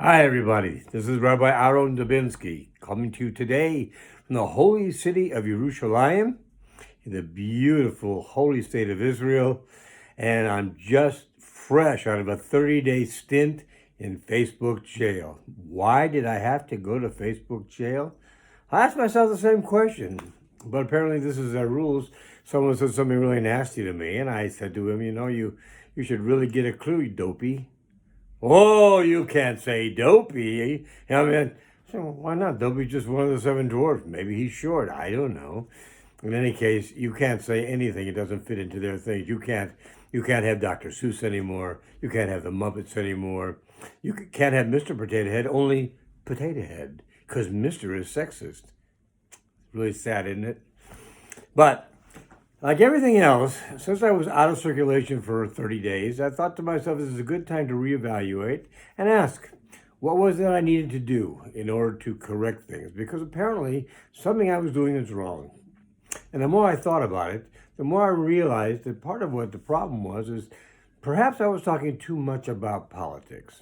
Hi, everybody. This is Rabbi Aharon Dobinsky coming to you today from the holy city of Yerushalayim, in the beautiful holy state of Israel. And I'm just fresh out of a 30-day stint in Facebook jail. Why did I have to go to Facebook jail? I asked myself the same question, but apparently this is their rules. Someone said something really nasty to me, and I said to him, you should really get a clue, you dopey. Oh, you can't say dopey. I mean, so why not? Dopey's just one of the seven dwarfs. Maybe he's short. I don't know. In any case, you can't say anything. It doesn't fit into their things. You can't have Dr. Seuss anymore. You can't have the Muppets anymore. You can't have Mr. Potato Head, only Potato Head, because Mr. is sexist. Really sad, isn't it? But like everything else, since I was out of circulation for 30 days, I thought to myself this is a good time to reevaluate and ask, what was it I needed to do in order to correct things? Because apparently something I was doing is wrong. And the more I thought about it, the more I realized that part of what the problem was is perhaps I was talking too much about politics.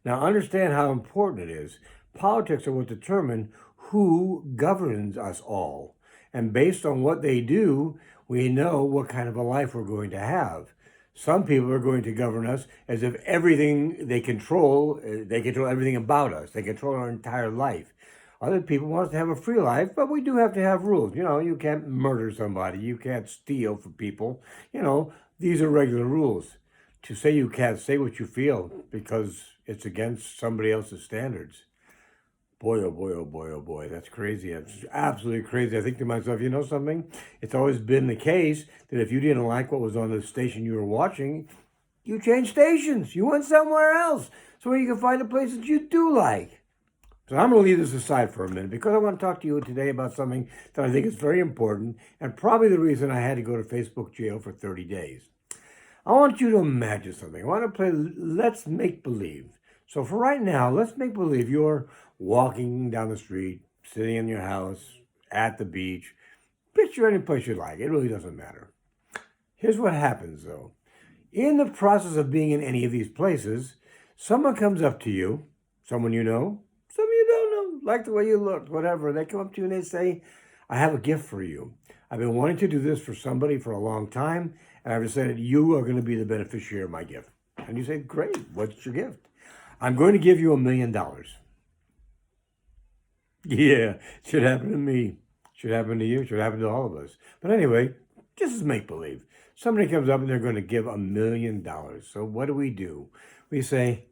Now understand how important it is. Politics are what determine who governs us all. And based on what they do, we know what kind of a life we're going to have. Some people are going to govern us as if everything they control everything about us. They control our entire life. Other people want us to have a free life, but we do have to have rules. You can't murder somebody. You can't steal from people. These are regular rules. To say you can't say what you feel because it's against somebody else's standards. Boy, oh boy, oh boy, oh boy, that's crazy. It's absolutely crazy. I think to myself, you know something? It's always been the case that if you didn't like what was on the station you were watching, you changed stations. You went somewhere else so where you can find a place that you do like. So I'm going to leave this aside for a minute because I want to talk to you today about something that I think is very important and probably the reason I had to go to Facebook jail for 30 days. I want you to imagine something. I want to play Let's Make Believe. So for right now, let's make believe you're walking down the street, sitting in your house, at the beach. Picture any place you like. It really doesn't matter. Here's what happens, though. In the process of being in any of these places, someone comes up to you, someone you know, some you don't know, like the way you look, whatever. They come up to you and they say, I have a gift for you. I've been wanting to do this for somebody for a long time, and I've decided you are going to be the beneficiary of my gift. And you say, great, what's your gift? I'm going to give you $1 million. Yeah, should happen to me. Should happen to you. Should happen to all of us. But anyway, this is make-believe. Somebody comes up and they're going to give $1 million. So what do? We say,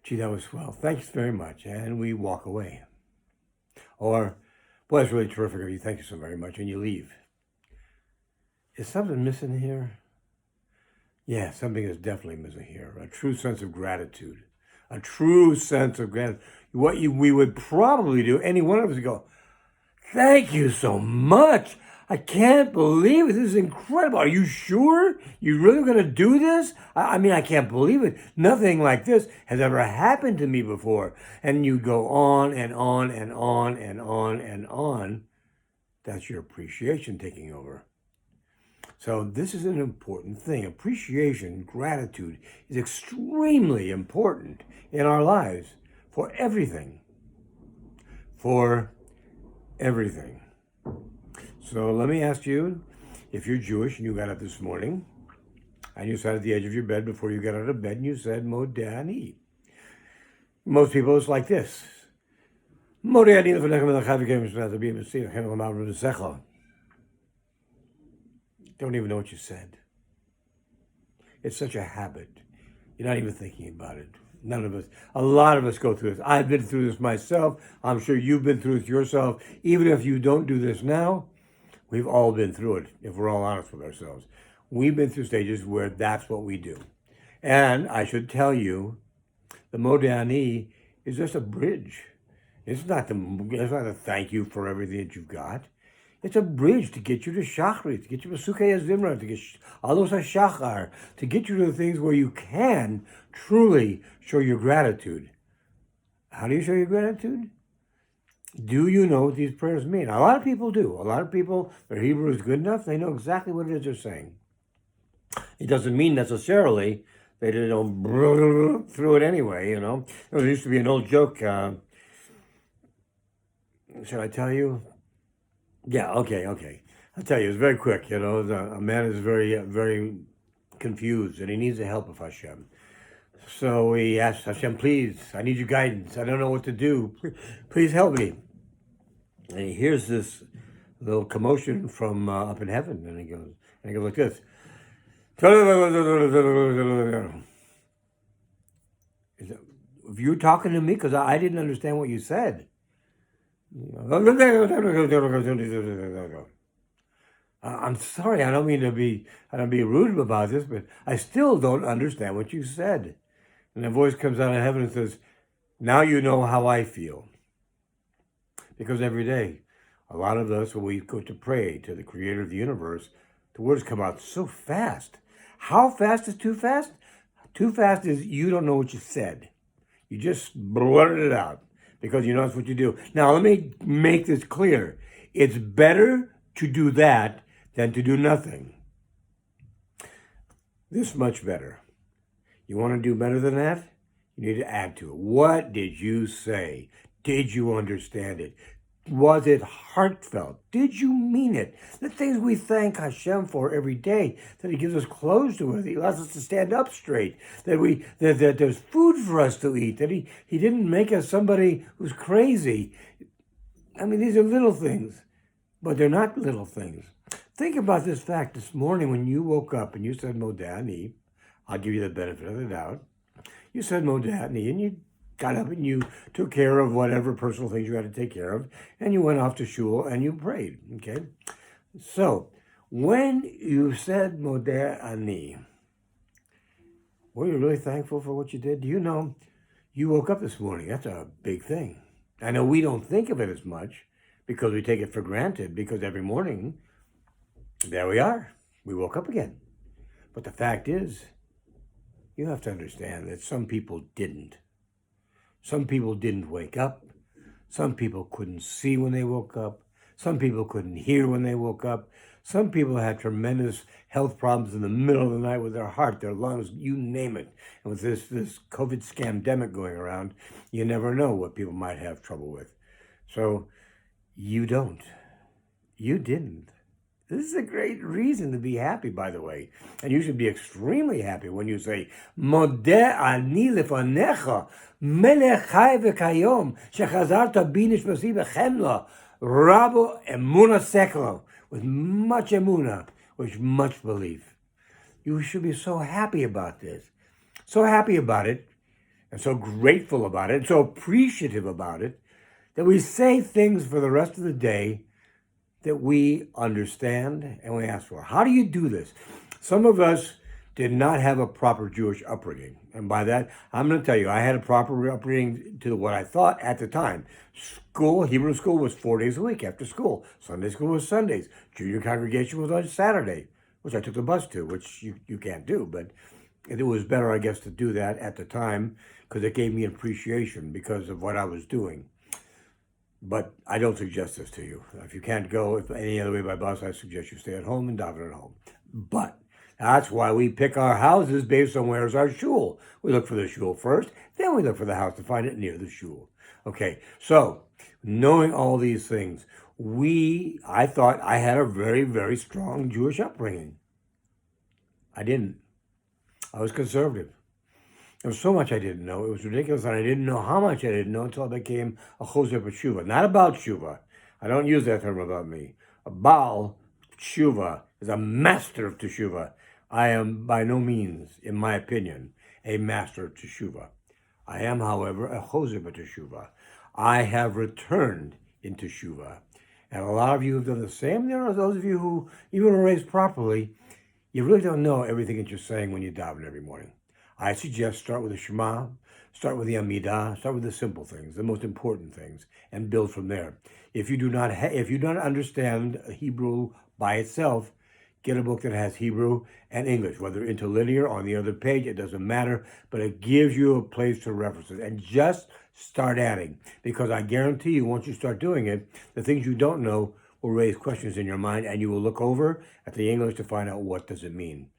gee, that was swell. Thanks very much. And we walk away. Or, boy, it's really terrific of you. Thank you so very much. And you leave. Is something missing here? Yeah, something is definitely missing here. A true sense of gratitude. A true sense of gratitude. We would probably do, any one of us would go, thank you so much. I can't believe it. This is incredible. Are you sure? You really going to do this? I mean, I can't believe it. Nothing like this has ever happened to me before. And you go on and on and on and on and on. That's your appreciation taking over. So this is an important thing. Appreciation, gratitude is extremely important in our lives for everything. For everything. So let me ask you, if you're Jewish and you got up this morning and you sat at the edge of your bed before you got out of bed and you said, Modeh Ani. Most people, it's like this. Modeh Ani don't even know what you said. It's such a habit. You're not even thinking about it. None of us, a lot of us go through this. I've been through this myself. I'm sure you've been through it yourself. Even if you don't do this now, we've all been through it, if we're all honest with ourselves. We've been through stages where that's what we do. And I should tell you, the Modeh Ani is just a bridge. It's not a thank you for everything that you've got. It's a bridge to get you to Shachrit, to get you to Sukei Zimra, to get Alos HaShachar, to get you to the things where you can truly show your gratitude. How do you show your gratitude? Do you know what these prayers mean? A lot of people do. A lot of people, their Hebrew is good enough, they know exactly what it is they're saying. It doesn't mean necessarily they don't through it anyway, you know. There used to be an old joke. Should I tell you? Yeah, okay. I'll tell you. It's very quick, you know. A man is very confused, and he needs the help of Hashem. So he asks Hashem, please, I need your guidance. I don't know what to do. Please help me. And he hears this little commotion from up in heaven, and he goes like this. If you're talking to me, because I didn't understand what you said. I'm sorry, I don't mean to be rude about this, but I still don't understand what you said. And a voice comes out of heaven and says, now you know how I feel. Because every day, a lot of us, when we go to pray to the creator of the universe, the words come out so fast. How fast is too fast? Too fast is you don't know what you said. You just blurted it out because you know that's what you do. Now, let me make this clear. It's better to do that than to do nothing. This much better. You want to do better than that? You need to add to it. What did you say? Did you understand it? Was it heartfelt? Did you mean it? The things we thank Hashem for every day, that He gives us clothes to wear, that He allows us to stand up straight, that there's food for us to eat, that He didn't make us somebody who's crazy. I mean, these are little things, but they're not little things. Think about this fact this morning when you woke up and you said Modeh Ani. I'll give you the benefit of the doubt. You said Modeh Ani, and you got up and you took care of whatever personal things you had to take care of, and you went off to shul and you prayed, okay? So, when you said Modeh Ani, were you really thankful for what you did? Do you know, you woke up this morning. That's a big thing. I know we don't think of it as much because we take it for granted, because every morning, there we are. We woke up again. But the fact is, you have to understand that some people didn't. Some people didn't wake up. Some people couldn't see when they woke up. Some people couldn't hear when they woke up. Some people had tremendous health problems in the middle of the night with their heart, their lungs, you name it. And with this COVID scamdemic going around, you never know what people might have trouble with. So you don't. You didn't. This is a great reason to be happy, by the way. And you should be extremely happy when you say, Modeh ani lefanecha, melech chai v'kayom, shechazarta bi nishmasi b'chemla, rabo emuna seklo, with much emuna, with much belief. You should be so happy about this. So happy about it, and so grateful about it, and so appreciative about it, that we say things for the rest of the day that we understand and we ask for. How do you do this? Some of us did not have a proper Jewish upbringing. And by that, I'm going to tell you, I had a proper upbringing to what I thought at the time. School, Hebrew school was 4 days a week after school. Sunday school was Sundays. Junior congregation was on Saturday, which I took the bus to, which you can't do. But it was better, I guess, to do that at the time because it gave me appreciation because of what I was doing. But I don't suggest this to you. If you can't go any other way by bus, I suggest you stay at home and daven at home. But that's why we pick our houses based on where's our shul. We look for the shul first, then we look for the house to find it near the shul. Okay, so knowing all these things, I thought I had a very, very strong Jewish upbringing. I didn't. I was conservative. There was so much I didn't know. It was ridiculous, and I didn't know how much I didn't know until I became a choser b'tshuva. Not about tshuva. I don't use that term about me. A Baal tshuva is a master of teshuva. I am by no means, in my opinion, a master of teshuva. I am, however, a choser b'teshuva. I have returned in teshuva. And a lot of you have done the same. There are those of you who, even were raised properly, you really don't know everything that you're saying when you daven every morning. I suggest start with the Shema, start with the Amidah, start with the simple things, the most important things, and build from there. If you do not understand Hebrew by itself, get a book that has Hebrew and English, whether interlinear or on the other page, it doesn't matter, but it gives you a place to reference it. And just start adding, because I guarantee you, once you start doing it, the things you don't know will raise questions in your mind, and you will look over at the English to find out what does it mean.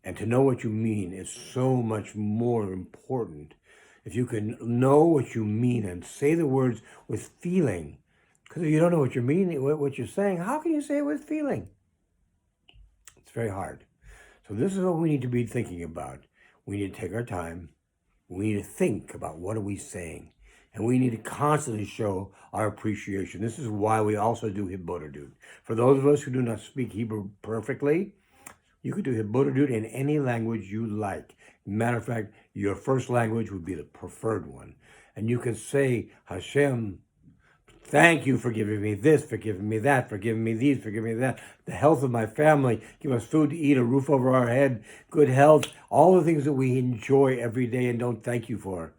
And to know what you mean is so much more important. If you can know what you mean and say the words with feeling, because if you don't know what you mean, what you're saying, how can you say it with feeling? It's very hard. So this is what we need to be thinking about. We need to take our time. We need to think about what are we saying. And we need to constantly show our appreciation. This is why we also do Hibodadut. For those of us who do not speak Hebrew perfectly, you could do Hibodadut in any language you like. Matter of fact, your first language would be the preferred one. And you can say, Hashem, thank you for giving me this, for giving me that, for giving me these, for giving me that. The health of my family, give us food to eat, a roof over our head, good health, all the things that we enjoy every day and don't thank you for.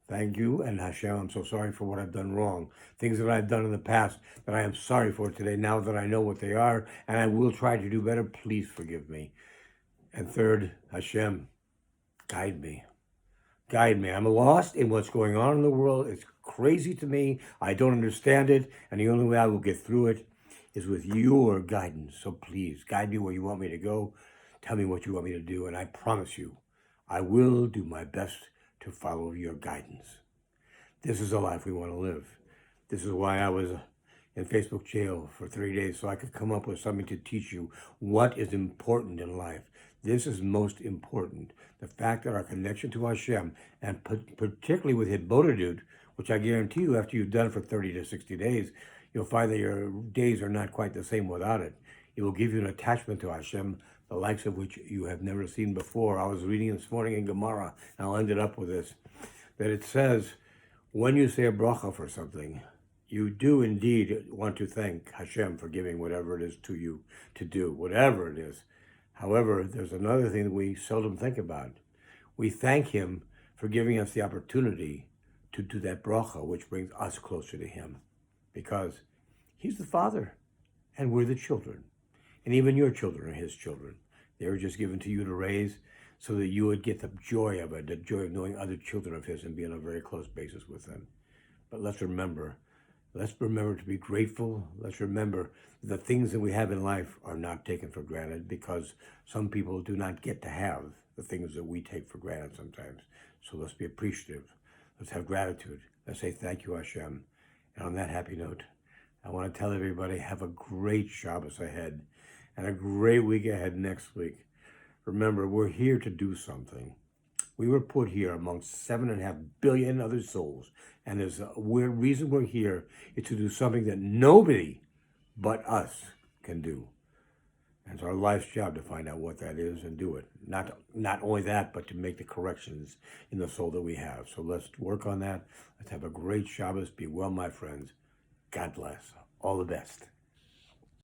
Thank you, and Hashem, I'm so sorry for what I've done wrong. Things that I've done in the past that I am sorry for today, now that I know what they are, and I will try to do better, please forgive me. And third, Hashem, guide me. Guide me. I'm lost in what's going on in the world. It's crazy to me. I don't understand it, and the only way I will get through it is with your guidance. So please, guide me where you want me to go. Tell me what you want me to do, and I promise you, I will do my best to follow your guidance. This is a life we want to live. This is why I was in Facebook jail for 3 days, so I could come up with something to teach you what is important in life. This is most important. The fact that our connection to Hashem, and particularly with Hibodadut, which I guarantee you after you've done it for 30 to 60 days, you'll find that your days are not quite the same without it. It will give you an attachment to Hashem, the likes of which you have never seen before. I was reading this morning in Gemara, and I'll end it up with this, that it says, when you say a bracha for something, you do indeed want to thank Hashem for giving whatever it is to you to do, whatever it is. However, there's another thing that we seldom think about. We thank Him for giving us the opportunity to do that bracha, which brings us closer to Him, because He's the Father, and we're the children. And even your children are His children. They were just given to you to raise so that you would get the joy of it, the joy of knowing other children of His and be on a very close basis with them. But let's remember to be grateful. Let's remember the things that we have in life are not taken for granted, because some people do not get to have the things that we take for granted sometimes. So let's be appreciative. Let's have gratitude. Let's say thank you, Hashem. And on that happy note, I want to tell everybody, have a great Shabbos ahead and a great week ahead next week. Remember, we're here to do something. We were put here amongst 7.5 billion other souls. And there's a weird reason we're here is to do something that nobody but us can do. And it's our life's job to find out what that is and do it. Not only that, but to make the corrections in the soul that we have. So let's work on that. Let's have a great Shabbos. Be well, my friends. God bless. All the best.